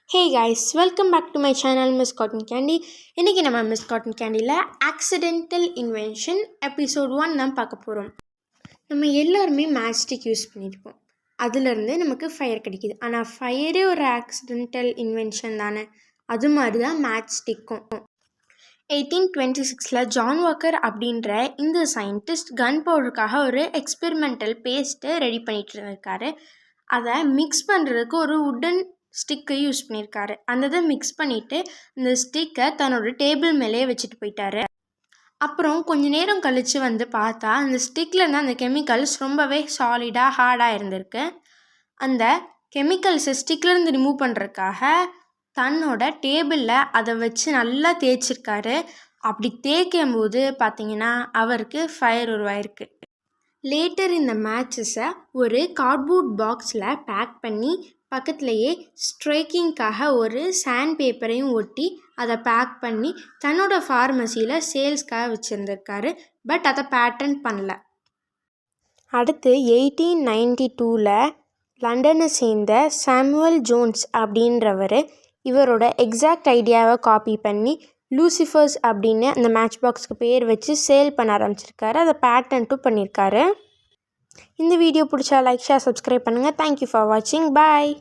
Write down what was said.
Hey guys, welcome back to my channel Miss Cotton Candy. இன்னைக்கு நம்ம Miss Cotton Candyல accidental invention episode 1 தான் பார்க்க போகிறோம். நம்ம எல்லாருமே மேட்ச்ஸ்டிக் யூஸ் பண்ணியிருப்போம். அதுலேருந்து நமக்கு ஃபயர் கிடைக்கிது. ஆனால் ஃபயரே ஒரு ஆக்சிடென்டல் இன்வென்ஷன் தானே. அது மாதிரி தான் மேட்ச்ஸ்டிக்கும். 1826 ஜான் வாக்கர் அப்படின்ற இந்த சயின்டிஸ்ட் கன் பவுடருக்காக ஒரு எக்ஸ்பெரிமெண்டல் பேஸ்ட்டை ரெடி பண்ணிட்டு இருந்திருக்காரு. அதை மிக்ஸ் பண்ணுறதுக்கு ஒரு உட்டன் ஸ்டிக்கை யூஸ் பண்ணியிருக்காரு. அந்த இதை மிக்ஸ் பண்ணிவிட்டு இந்த ஸ்டிக்கை தன்னோட டேபிள் மேலேயே வச்சுட்டு போயிட்டாரு. அப்புறம் கொஞ்சம் நேரம் கழித்து வந்து பார்த்தா அந்த ஸ்டிக்லேருந்து அந்த கெமிக்கல்ஸ் ரொம்பவே சாலிடாக ஹார்டாக இருந்திருக்கு. அந்த கெமிக்கல்ஸை ஸ்டிக்லேருந்து ரிமூவ் பண்ணுறதுக்காக தன்னோட டேபிளில் அதை வச்சு நல்லா தேய்ச்சிருக்காரு. அப்படி தேய்க்கும் போது பார்த்தீங்கன்னா அவருக்கு ஃபயர் உருவாயிருக்கு. லேட்டர் இந்த மேட்சஸை ஒரு கார்ட்போர்ட் பாக்ஸில் பேக் பண்ணி பக்கத்துலேயே ஸ்ட்ரைக்கிங்காக ஒரு சாண்ட் பேப்பரையும் ஒட்டி அதை பேக் பண்ணி தன்னோட ஃபார்மசியில் சேல்ஸ்க்காக வச்சுருந்துருக்காரு. பட் அதை பேட்டன் பண்ணல. அடுத்து 1892 லண்டனை சேர்ந்த சாமுவல் ஜோன்ஸ் அப்படின்றவர் இவரோட எக்ஸாக்ட் ஐடியாவை காப்பி பண்ணி லூசிஃபர்ஸ் அப்படின்னு அந்த மேட்ச் பாக்ஸ்க்கு பேர் வச்சு சேல் பண்ண ஆரம்பிச்சிருக்காரு. அதை பேட்டன்ட்டும் பண்ணியிருக்காரு. இந்த வீடியோ பிடிச்சா லைக் ஷேர் சப்ஸ்கிரைப் பண்ணுங்கள். தேங்க்யூ ஃபார் வாட்சிங். பாய்.